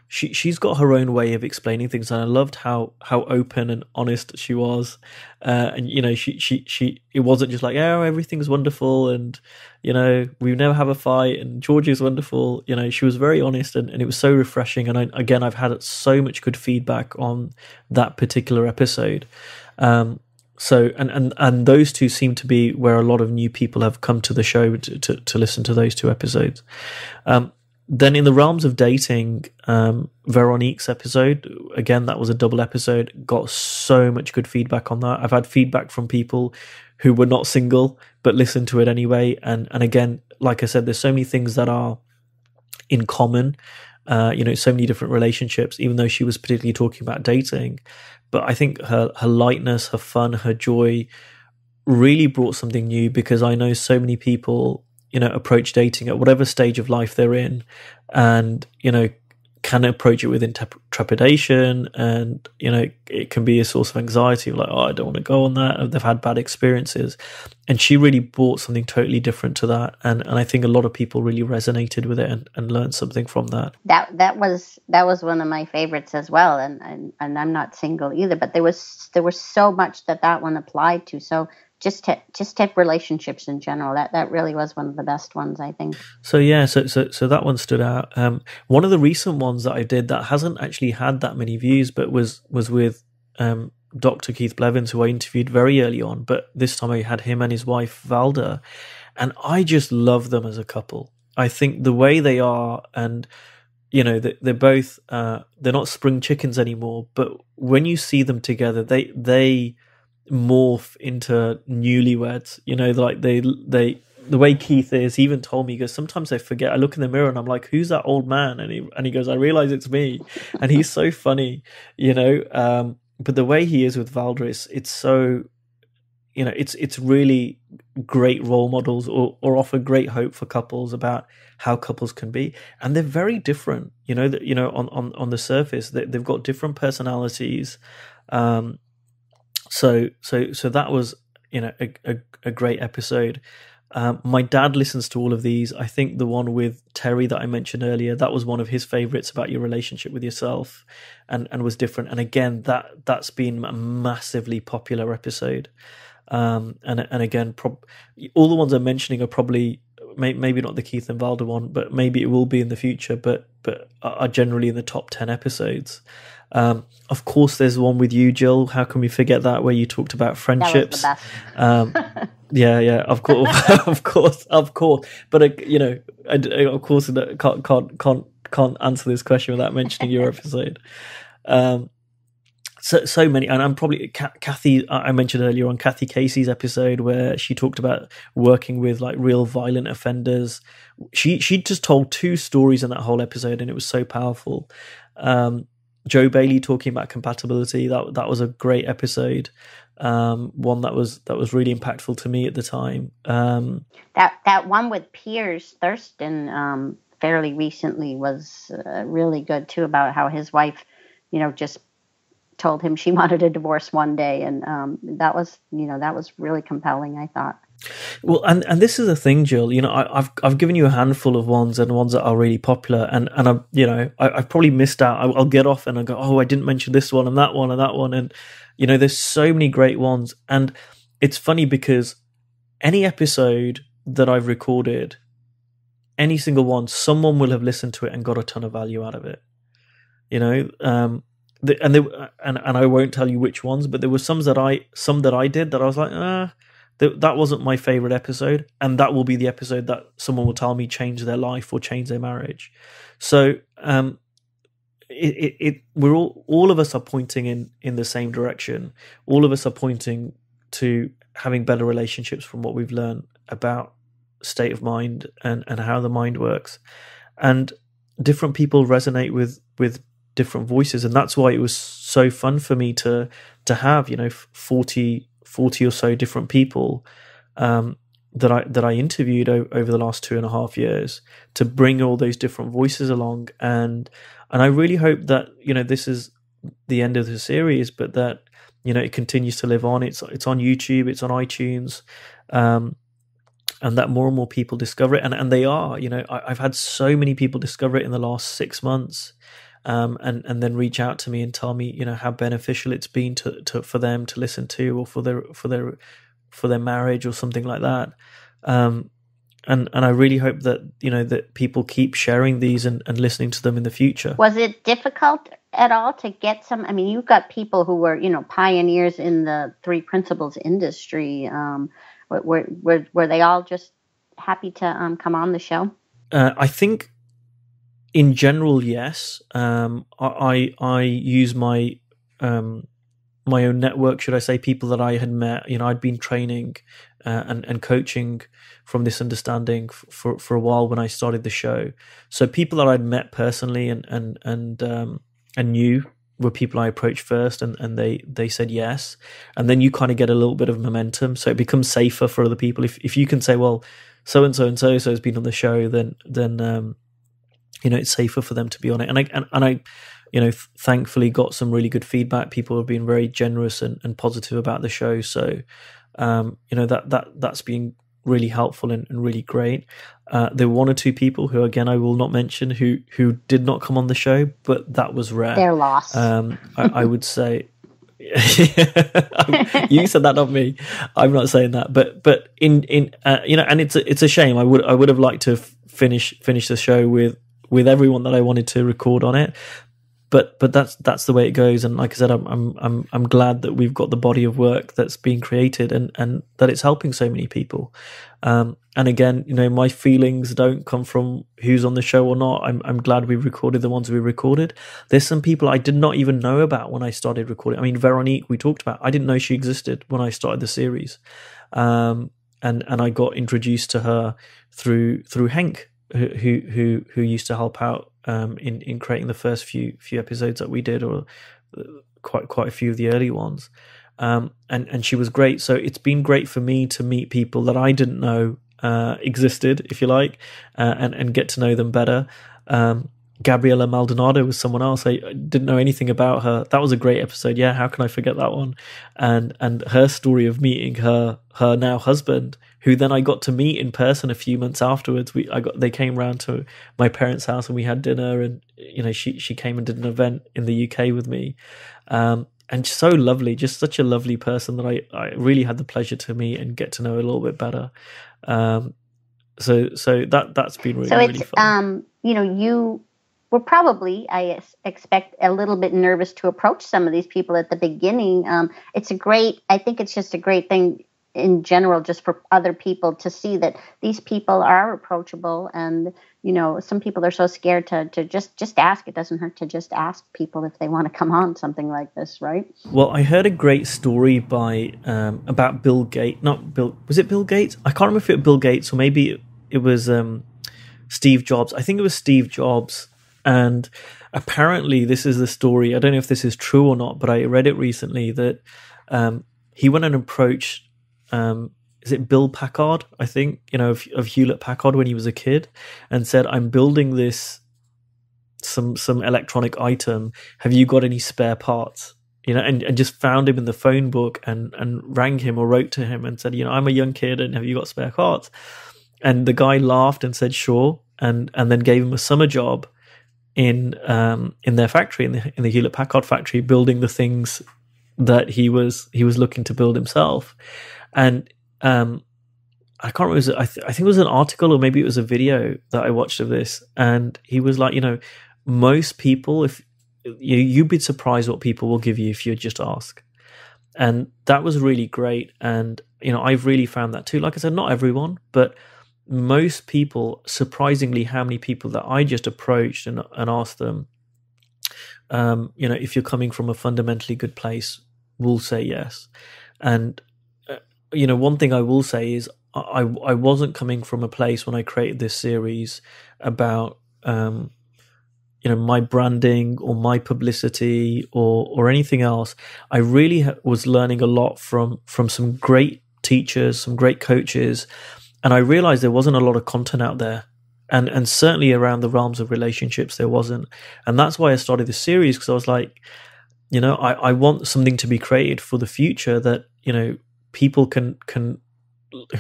she's got her own way of explaining things, and I loved how open and honest she was. And she it wasn't just like, oh, everything's wonderful, and we never have a fight, and George is wonderful. She was very honest, and it was so refreshing. And I've had so much good feedback on that particular episode. So and those two seem to be where a lot of new people have come to the show to listen to those two episodes. Then in the realms of dating, Veronique's episode, again, that was a double episode, got so much good feedback on that. I've had feedback from people who were not single but listened to it anyway. And again, like I said, there's so many things that are in common, so many different relationships, even though she was particularly talking about dating. But I think her lightness, her fun, her joy really brought something new, because I know so many people, approach dating at whatever stage of life they're in, and, can approach it with trepidation, and, it can be a source of anxiety, like, oh, I don't want to go on that. They've had bad experiences. And she really brought something totally different to that. And I think a lot of people really resonated with it and learned something from that. That was one of my favorites as well. And I'm not single either, but there was so much that one applied to. So just to relationships in general, that really was one of the best ones, I think. So yeah, so that one stood out. One of the recent ones that I did that hasn't actually had that many views, but was with Dr. Keith Blevins, who I interviewed very early on, but this time I had him and his wife Valda, and I just love them as a couple. I think the way they are, and they're both they're not spring chickens anymore, but when you see them together, they morph into newlyweds. Like they the way Keith is, he even told me, he goes, sometimes I forget, I look in the mirror and I'm like, who's that old man? And he goes, I realize it's me. And he's so funny, but the way he is with Valda, it's so, it's really great role models, or offer great hope for couples about how couples can be. And they're very different, on the surface, they've got different personalities. So that was, a great episode. My dad listens to all of these. I think the one with Terry that I mentioned earlier, that was one of his favorites, about your relationship with yourself, and was different. And again, that's been a massively popular episode. And again, all the ones I'm mentioning are probably maybe not the Keith and Valda one, but maybe it will be in the future, but are generally in the top 10 episodes. Of course, there's one with you, Jill. How can we forget that, where you talked about friendships? That was the best. Yeah, of course, of course. But of course, can't answer this question without mentioning your episode. So many, and I'm probably Kathy. I mentioned earlier on Kathy Casey's episode where she talked about working with like real violent offenders. She just told 2 stories in that whole episode, and it was so powerful. Joe Bailey talking about compatibility, that was a great episode. One that was really impactful to me at the time. That one with Piers Thurston fairly recently was really good too, about how his wife, just told him she wanted a divorce one day, and that was really compelling, I thought. Well, and this is the thing, Jill. I've given you a handful of ones, and ones that are really popular, and I've probably missed out. I'll get off and I go, oh, I didn't mention this one and that one and that one, and there's so many great ones. And it's funny because any episode that I've recorded, any single one, someone will have listened to it and got a ton of value out of it. And I won't tell you which ones, but there were some that I did that I was like, that wasn't my favorite episode, and that will be the episode that someone will tell me changed their life or changed their marriage. So we're all of us are pointing in the same direction. All of us are pointing to having better relationships from what we've learned about state of mind and how the mind works. And different people resonate with different voices, and that's why it was so fun for me to have 40 or so different people that I interviewed over the last 2.5 years, to bring all those different voices along. And I really hope that this is the end of the series, but that it continues to live on. It's on YouTube, it's on iTunes, and that more and more people discover it, and they are. I've had so many people discover it in the last 6 months. And then reach out to me and tell me, how beneficial it's been for them to listen to, or for their marriage or something like that. And I really hope that that people keep sharing these and listening to them in the future. Was it difficult at all to get some? I mean, you've got people who were, pioneers in the three principles industry. Were they all just happy to come on the show? I think in general, yes. I use my my own network, should I say, people that I had met. I'd been training and coaching from This Understanding for a while when I started the show. So people that I'd met personally and knew were people I approached first, and they said yes. And then you kind of get a little bit of momentum, so it becomes safer for other people. If you can say, well, so and so has been on the show, then it's safer for them to be on it. And I thankfully got some really good feedback. People have been very generous and positive about the show. So, that's been really helpful and really great. There were one or two people who, again, I will not mention, who did not come on the show, but that was rare. They're lost. I would say, you said that, not me. I'm not saying that, but in and it's a shame. I would have liked to finish the show with everyone that I wanted to record on it. But that's the way it goes, and like I said, I'm glad that we've got the body of work that's being created, and that it's helping so many people. And again, my feelings don't come from who's on the show or not. I'm glad we recorded the ones we recorded. There's some people I did not even know about when I started recording. I mean, Veronique, we talked about. I didn't know she existed when I started the series, and I got introduced to her through Henk, who used to help out in creating the first few episodes that we did, or quite a few of the early ones, and she was great. So it's been great for me to meet people that I didn't know existed, if you like, and get to know them better. Gabriela Maldonado was someone else. I didn't know anything about her. That was a great episode. Yeah, how can I forget that one? And her story of meeting her now husband, who then I got to meet in person a few months afterwards. They came round to my parents' house and we had dinner, and she came and did an event in the UK with me, and so lovely, just such a lovely person that I really had the pleasure to meet and get to know a little bit better. So that's been really fun. You were probably, I expect, a little bit nervous to approach some of these people at the beginning. I think it's just a great thing in general, just for other people to see that these people are approachable. And, some people are so scared to just ask. It doesn't hurt to just ask people if they want to come on something like this, right? Well, I heard a great story about Bill Gates. Was it Bill Gates? I can't remember if it was Bill Gates or maybe it was Steve Jobs. I think it was Steve Jobs. And apparently this is the story. I don't know if this is true or not, but I read it recently that he went and approached, is it Bill Packard, I think, of Hewlett Packard when he was a kid, and said, I'm building this, some electronic item. Have you got any spare parts? And just found him in the phone book and rang him or wrote to him and said, I'm a young kid and have you got spare parts? And the guy laughed and said, sure. And then gave him a summer job in their factory, in the Hewlett Packard factory, building the things that he was looking to build himself. And I can't remember. I think it was an article or maybe it was a video that I watched of this. And he was like, most people, if you'd be surprised what people will give you if you just ask. And that was really great. And I've really found that too. Like I said, not everyone, but most people, surprisingly, how many people that I just approached and asked them, if you're coming from a fundamentally good place, will say yes. And one thing I will say is I wasn't coming from a place when I created this series about my branding or my publicity or anything else. I really was learning a lot from some great teachers, some great coaches. And I realized there wasn't a lot of content out there. And certainly around the realms of relationships, there wasn't. And that's why I started this series, because I was like, I want something to be created for the future that, people can,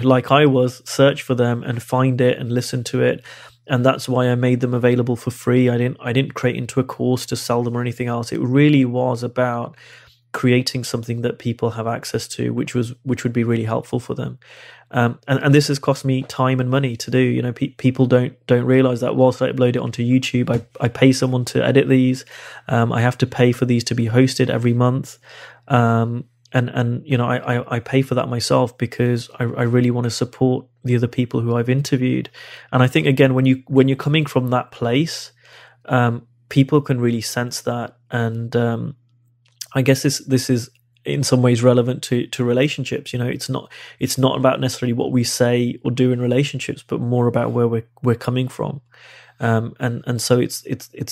like I was, search for them and find it and listen to it. And that's why I made them available for free. I didn't create into a course to sell them or anything else. It really was about creating something that people have access to, which would be really helpful for them. And this has cost me time and money to do. You know, people don't realize that whilst I upload it onto YouTube, I pay someone to edit these. I have to pay for these to be hosted every month. And you know, I pay for that myself because I really want to support the other people who I've interviewed. And I think, again, when you're coming from that place, people can really sense that. And I guess this is in some ways relevant to relationships. You know, it's not about necessarily what we say or do in relationships, but more about where we're coming from. And so it's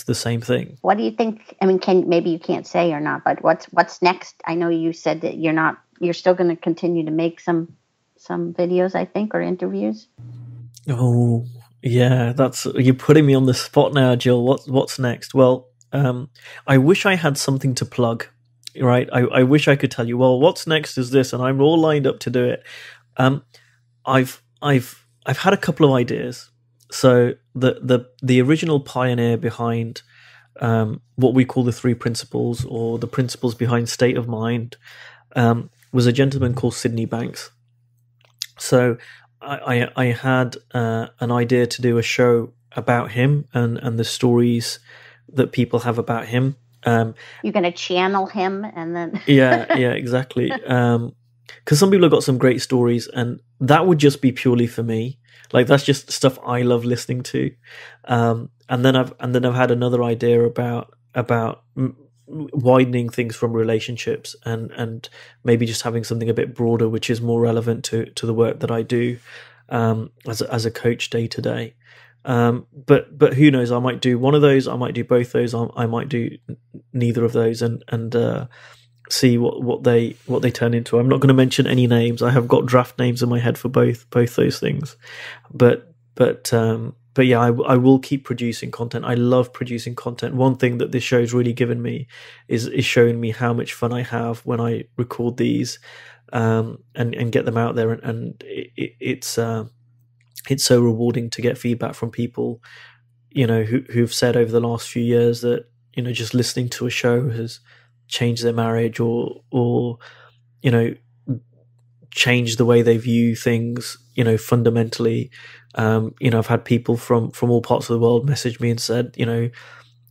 the same thing. What do you think? I mean, maybe you can't say or not, but what's next? I know you said that you're still going to continue to make some videos, I think, or interviews. Oh yeah, you're putting me on the spot now, Jill. What's next? Well, I wish I had something to plug. Right, I wish I could tell you, well, what's next is this, and I'm all lined up to do it. I've had a couple of ideas. So the original pioneer behind what we call the 3 principles, or the principles behind state of mind, was a gentleman called Sydney Banks. So I had an idea to do a show about him and the stories that people have about him. You're going to channel him, and then yeah, exactly. Because some people have got some great stories, and that would just be purely for me. Like, that's just stuff I love listening to. And then I've had another idea about widening things from relationships, and maybe just having something a bit broader, which is more relevant to the work that I do as a coach day to day. But who knows? I might do one of those. I might do both those. I might do neither of those, and see what they turn into. I'm not going to mention any names. I have got draft names in my head for both those things. But yeah, I will keep producing content. I love producing content. One thing that this show's really given me is showing me how much fun I have when I record these, and get them out there. And it's so rewarding to get feedback from people, you know, who've said over the last few years that, you know, just listening to a show has changed their marriage, or you know, changed the way they view things, you know, fundamentally. You know, I've had people from all parts of the world message me and said, you know,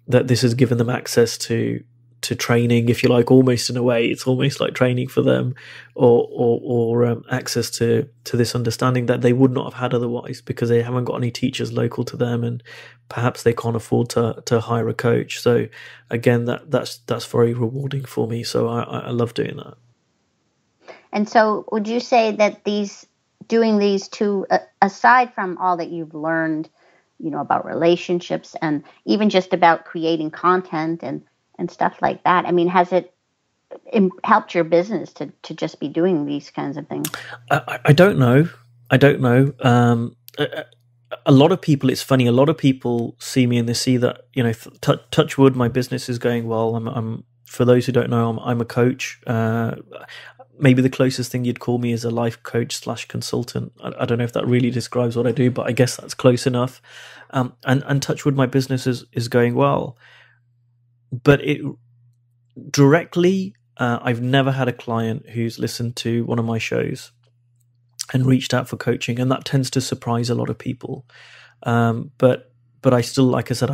that this has given them access to training, if you like, almost in a way. It's almost like training for them, or access to this understanding that they would not have had otherwise, because they haven't got any teachers local to them, and perhaps they can't afford to hire a coach. So again, that's very rewarding for me. So I love doing that. And so would you say that doing these two, aside from all that you've learned, you know, about relationships, and even just about creating content and stuff like that, I mean, has it helped your business to just be doing these kinds of things? I don't know. A lot of people, it's funny, a lot of people see me and they see that, you know, touch wood, my business is going well. I'm for those who don't know, I'm a coach. Maybe the closest thing you'd call me is a life coach / consultant. I don't know if that really describes what I do, but I guess that's close enough. And touch wood, my business is going well. But it directly, I've never had a client who's listened to one of my shows and reached out for coaching, and that tends to surprise a lot of people. But I still, like I said,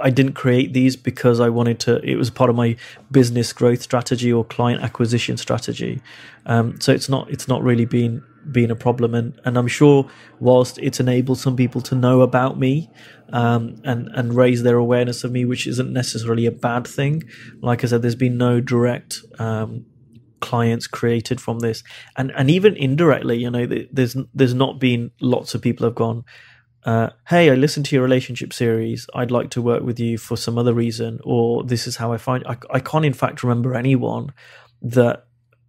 I didn't create these because I wanted to. It was part of my business growth strategy or client acquisition strategy. So it's not really been a problem, and I'm sure whilst it's enabled some people to know about me, and raise their awareness of me, which isn't necessarily a bad thing. Like I said, there's been no direct clients created from this, and even indirectly, you know, there's not been lots of people have gone, hey, I listened to your relationship series, I'd like to work with you for some other reason, or this is how I find. I can't in fact remember anyone that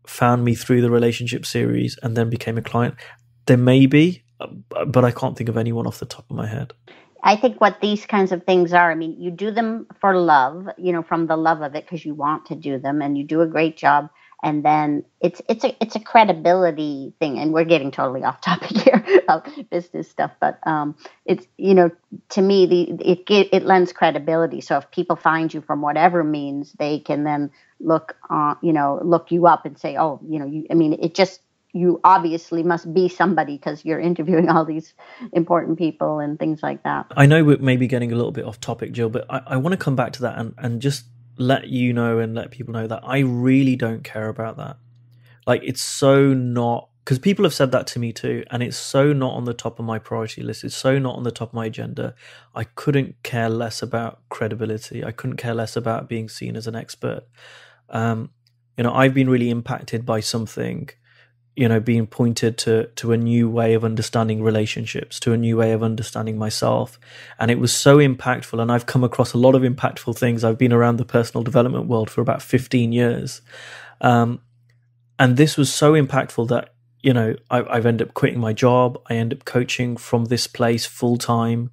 found me through the relationship series and then became a client. There may be, but I can't think of anyone off the top of my head. I think what these kinds of things are, I mean, you do them for love, you know, from the love of it, because you want to do them, and you do a great job. And then it's a credibility thing, and we're getting totally off topic here of business stuff, but it's, you know, to me, it lends credibility. So if people find you from whatever means, they can then look you up and say, oh, you know, you obviously must be somebody because you're interviewing all these important people and things like that. I know we're maybe getting a little bit off topic, Jill, but I want to come back to that and just let you know and let people know that I really don't care about that. Like, it's so not, because people have said that to me too, and it's so not on the top of my priority list. It's so not on the top of my agenda. I couldn't care less about credibility. I couldn't care less about being seen as an expert. You know, I've been really impacted by something, you know, being pointed to a new way of understanding relationships, to a new way of understanding myself. And it was so impactful. And I've come across a lot of impactful things. I've been around the personal development world for about 15 years. And this was so impactful that, you know, I've ended up quitting my job. I end up coaching from this place full time.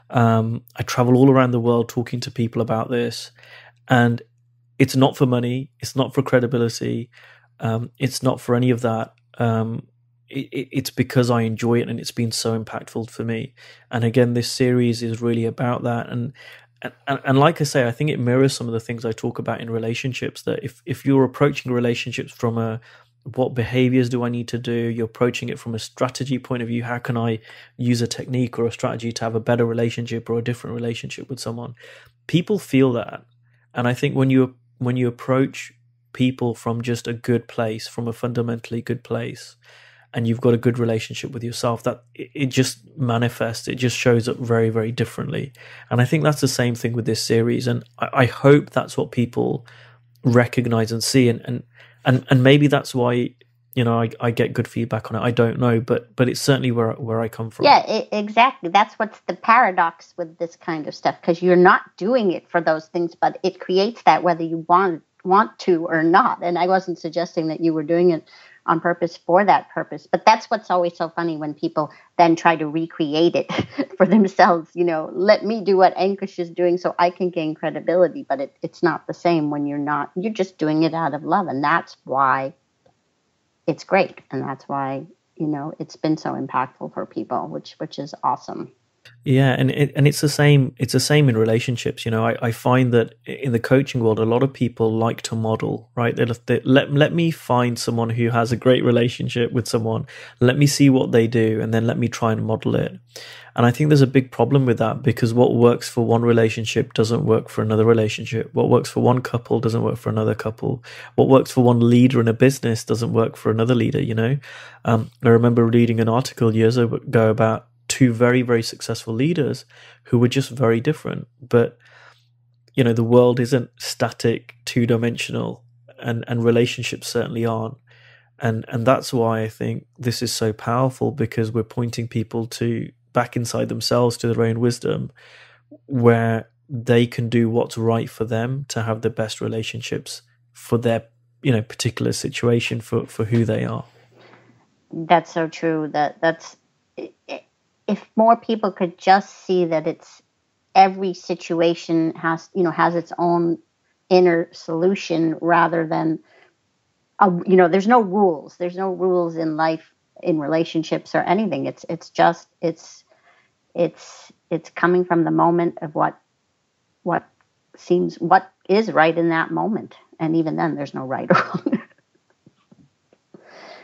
I travel all around the world talking to people about this. And it's not for money. It's not for credibility. It's not for any of that. It's because I enjoy it, and it's been so impactful for me. And again, this series is really about that. And like I say, I think it mirrors some of the things I talk about in relationships, that if you're approaching relationships from what behaviors do I need to do, you're approaching it from a strategy point of view. How can I use a technique or a strategy to have a better relationship or a different relationship with someone? People feel that. And I think when you approach people from just a good place, from a fundamentally good place, and you've got a good relationship with yourself, that it just manifests, it just shows up very, very differently. And I think that's the same thing with this series. And I hope that's what people recognize and see. And maybe that's why, you know, I get good feedback on it. I don't know, but it's certainly where I come from. Yeah, exactly. That's what's the paradox with this kind of stuff, because you're not doing it for those things, but it creates that whether you want to or not. And I wasn't suggesting that you were doing it on purpose for that purpose, but that's what's always so funny when people then try to recreate it for themselves. You know, let me do what Ankush is doing so I can gain credibility, but it's not the same when you're just doing it out of love. And that's why it's great. And that's why, you know, it's been so impactful for people, which is awesome. Yeah, and it's the same. It's the same in relationships. You know, I find that in the coaching world, a lot of people like to model, right? They let me find someone who has a great relationship with someone. Let me see what they do, and then let me try and model it. And I think there's a big problem with that, because what works for one relationship doesn't work for another relationship. What works for one couple doesn't work for another couple. What works for one leader in a business doesn't work for another leader. You know, I remember reading an article years ago about two very, very successful leaders who were just very different. But, you know, the world isn't static, two-dimensional, and relationships certainly aren't. And that's why I think this is so powerful, because we're pointing people to back inside themselves, to their own wisdom, where they can do what's right for them to have the best relationships for their, you know, particular situation, for who they are. That's so true. That's if more people could just see that it's every situation has its own inner solution, rather than, you know, there's no rules. There's no rules in life, in relationships or anything. It's just coming from the moment of what is right in that moment. And even then there's no right or wrong.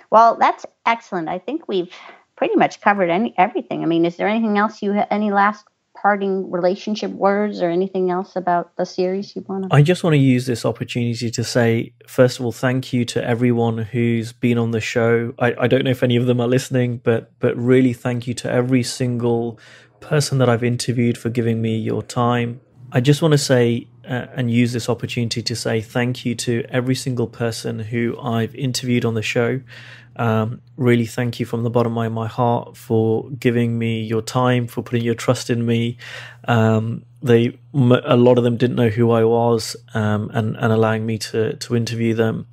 Well, that's excellent. I think we've pretty much covered everything. I mean, is there anything else any last parting relationship words or anything else about the series you want to? I just want to use this opportunity to say, first of all, thank you to everyone who's been on the show. I don't know if any of them are listening, but really thank you to every single person that I've interviewed for giving me your time. I just want to say and use this opportunity to say thank you to every single person who I've interviewed on the show. Really thank you from the bottom of my heart for giving me your time, for putting your trust in me. A lot of them didn't know who I was, and allowing me to interview them.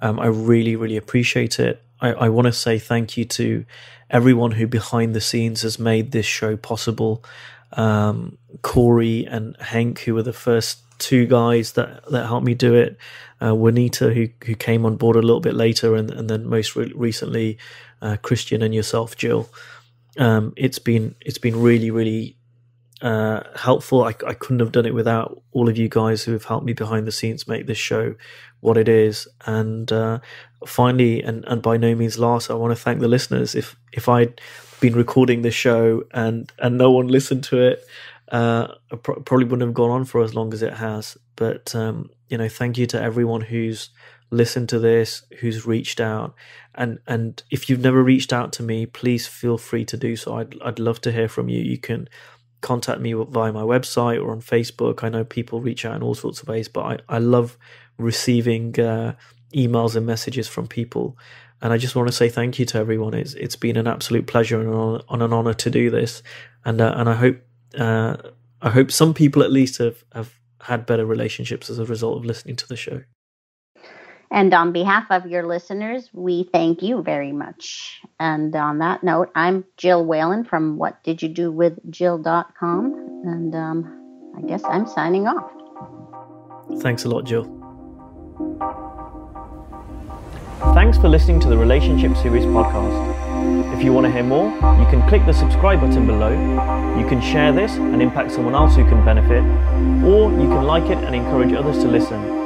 I really, really appreciate it. I want to say thank you to everyone who behind the scenes has made this show possible. Corey and Hank, who were the first two guys that helped me do it. Juanita, who came on board a little bit later, and then most recently, Christian and yourself, Jill. It's been really, really helpful. I couldn't have done it without all of you guys who have helped me behind the scenes make this show what it is. And finally, and by no means last, I want to thank the listeners. If I'd been recording this show and no one listened to it, probably wouldn't have gone on for as long as it has. But thank you to everyone who's listened to this, who's reached out, and if you've never reached out to me, please feel free to do so. I'd love to hear from you. You can contact me via my website or on Facebook. I know people reach out in all sorts of ways, but I love receiving emails and messages from people. And I just want to say thank you to everyone. It's been an absolute pleasure and an honor to do this. And I hope some people at least have had better relationships as a result of listening to the show. And on behalf of your listeners, we thank you very much. And on that note, I'm Jill Whalen from whatdidyoudowithjill.com. And I guess I'm signing off. Thanks a lot, Jill. Thanks for listening to the Relationship Series podcast. If you want to hear more, you can click the subscribe button below. You can share this and impact someone else who can benefit, or you can like it and encourage others to listen.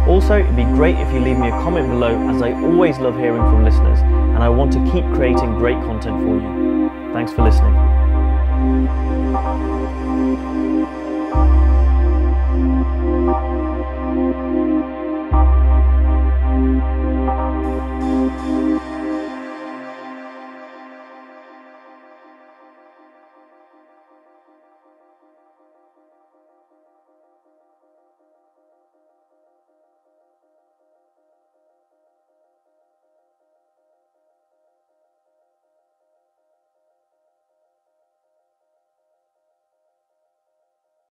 Also, it'd be great if you leave me a comment below, as I always love hearing from listeners, and I want to keep creating great content for you. Thanks for listening.